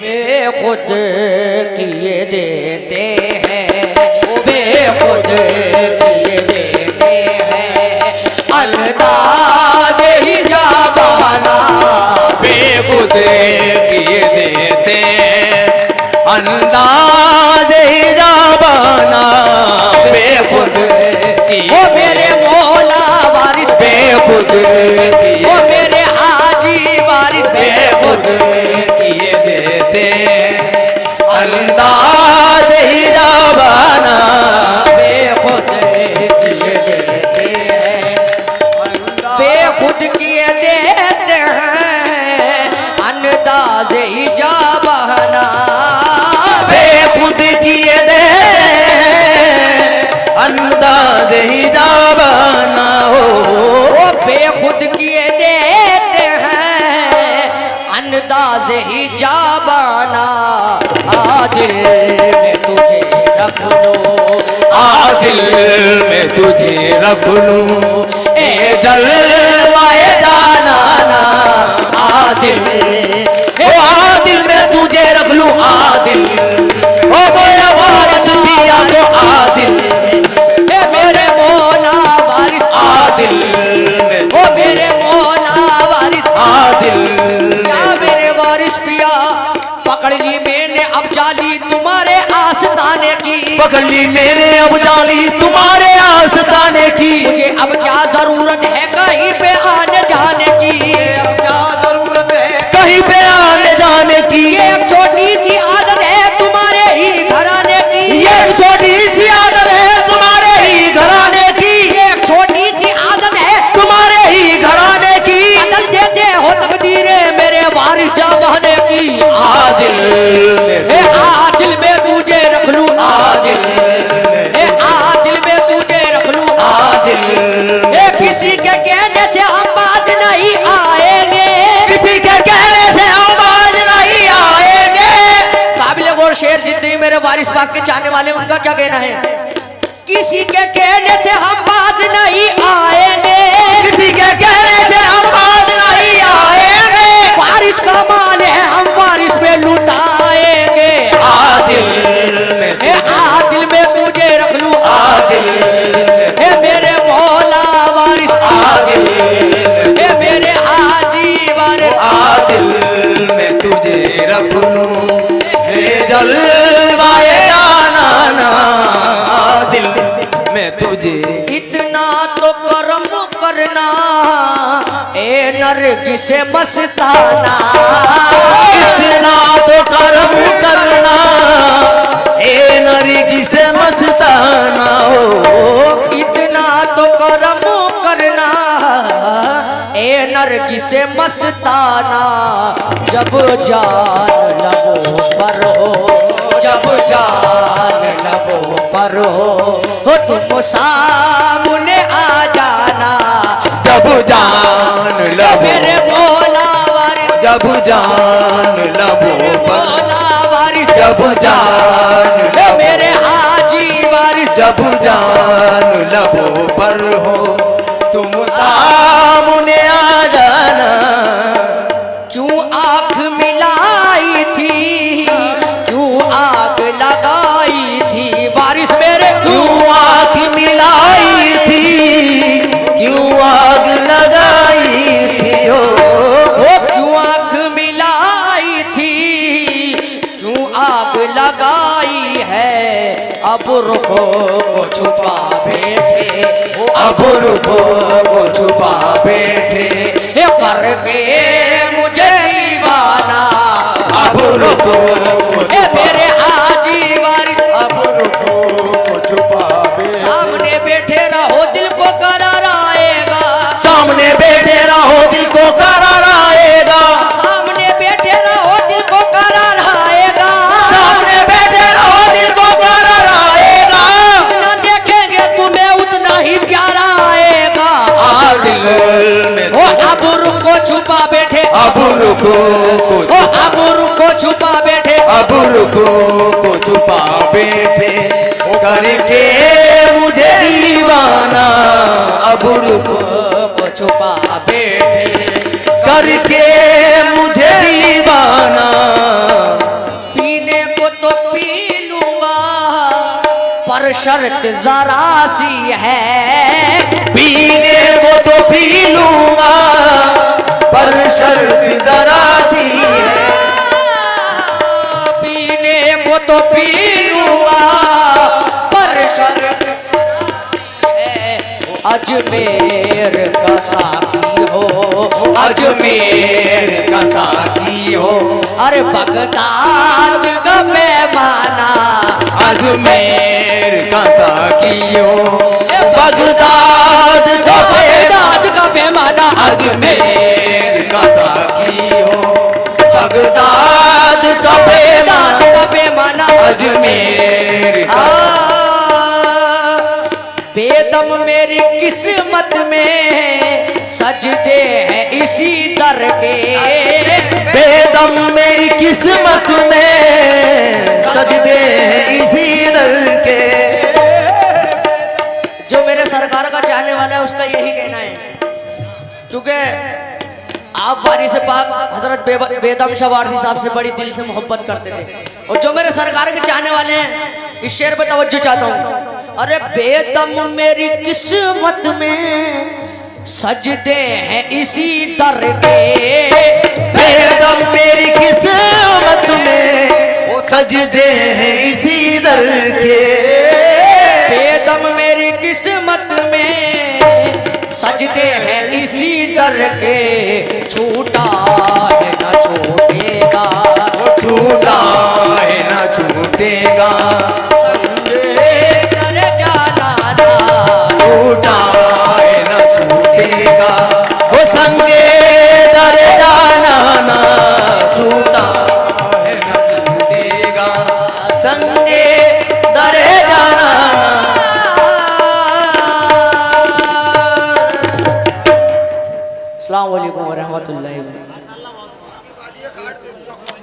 बेखुद किए देते हैं, बेखुद किए देते हैं, अंदाज ही जाबाना बेखुद किए देते हैं, अंदाज ही जाबाना बेखुद ओ मेरे मौला वारिस बेखुद ओ मेरे हाजी वारिस बेखुद किए देते हैं, अंदाज ही जाबाना बेखुद किए देते हैं, बेखुद किए देते हैं, अंदाज ही जाबाना बेखुद किए देते हैं, अंदाज ही जाबाना हो बेखुद किए देते हैं, अंदाज ही जाबाना आदिल में तुझे रख लूं, आदिल में तुझे रख लूं, ए जलवाए जानाना आदिल, ओ आदिल में तुझे रख लूं, आदिल ओ मेरा वारिस पिया को आदिल, ए मेरे मौला वारिस आदिल में ओ मेरे मौला वारिस आदिल क्या मेरे वारिस पिया पकड़ ली मैंने अब जाली तुम्हारे आस्ताने की, पकड़ ली मैंने अब जाली तुम्हारे आस्ताने की, मुझे अब क्या जरूरत है कहीं पे आने जाने की, अब क्या जरूरत है कहीं पे आने जाने की, ये एक छोटी सी आदत है तुम्हारे ही घराने की, ये एक छोटी सी आदत है तुम्हारे ही घराने की, ये एक छोटी सी आदत है तुम्हारे ही घराने की, बदल देते हो तकदीरें मेरे वारिस जामाने की, आदिल ए आदिल में तुझे रख लूं, आदिल ए आदिल में तुझे रख लूं, आदिल ए किसी के कहने से हम बाज नहीं आएंगे, किसी के कहने से हम आज नहीं आएंगे, काबिल गौर शेर जितने भी मेरे वारिस पाक के चाहने वाले उनका क्या कहना है, किसी के कहने से हम बाज नहीं आएंगे, किसी के कहने से हम आज नहीं आएंगे, वारिस का माल है हम वारिस पे लुटाएंगे, आदिल में ए आदिल में तुझे रख लूं, आदिल ए मेरे मौला वारिस, आदिल ए मेरे हाजी वारिस, आदिल में तुझे रख लूं, हे जलवाए जानाना आदिल में तुझे, इतना तो करम करना ए नरगिस मस्ताना, इतना तो करम करना ए नरगिस मस्ताना हो, इतना तो करम करना ए नरगिस मस्ताना, जब जान लबों पर हो, जब जान लबों पर हो तुम सामने आ जाना, जब जान लब मेरे मौला वारिस, जब जान लबों पर, मौला वारिस, जब जान ए मेरे हाजी वारिस, जब जान लबों पर हो तुम सामने आ जाना, क्यों आंख मिलाई थी, क्यों आग लगाई थी वारिस मेरे, क्यों आग मिलाई थी, क्यों आग लगाई थी हो, क्यों आंख मिलाई थी, क्यों आग लगाई है, अब रुखों को छुपा बैठे, अब रुखों को छुपा बैठे, करके मुझे दीवाना, अब रुखों को ए मेरे हाजी वारिस, अब रुखों को छुपा बैठे, सामने बैठे रहो दिल को करार आएगा, सामने बैठे रहो दिल को करार आएगा, सामने बैठे रहो दिल को करार आएगा, सामने बैठे रहो दिल को करार आएगा, जितना देखेंगे तुम्हें उतना ही प्यारा आएगा, आदिल में ओ अबुर को छुपा बैठे, अब रुखों को ओ अबुर को छुपा बैठे, अब रुखों को छुपा बैठे, करके मुझे दीवाना, अब रुखों को छुपा बैठे, करके मुझे दीवाना, शर्त जरा सी है, पीने को तो पी लूंगा पर शर्त जरा सी है। पीने को तो पी लूंगा पर शर्त है, अजमेर का साकी हो, अजमेर का साकी हो, अरे बगदाद का पैमाना, अजमेर का साकी हो, बगदाद का बगदाद का पैमाना, अजमेर का साकी हो, बगदाद का बगदाद का पैमाना, अजमेर का। बेदम मेरी किस्मत में सजदे हैं इसी दर के, बेदम मेरी किस्मत में सजदे हैं इसी दर के। जो मेरे सरकार का चाहने वाला है उसका यही कहना है, क्योंकि आप वारिस पाक हजरत बेदम शाह वारसी साहब से बड़ी दिल से मोहब्बत करते थे, और जो मेरे सरकार के चाहने वाले हैं इस शेर पे तवज्जो चाहता हूँ। अरे बेदम मेरी किस्मत में सजदे हैं इसी दर के, बेदम मेरी किस्मत में सजदे हैं इसी दर के। बेदम मेरी किस्मत में सजदे हैं इसी दर के, छूटा है न छूटेगा, छूटा है न छूटेगा, संगे दर जाना ना, छूटा है न छूटेगा, वो संगे दर जाना ना, छूटा है न छूटेगा, संगे दर जाना ना। अस्सलाम वालेकुम व रहमतुल्लाहि व बरकातहू।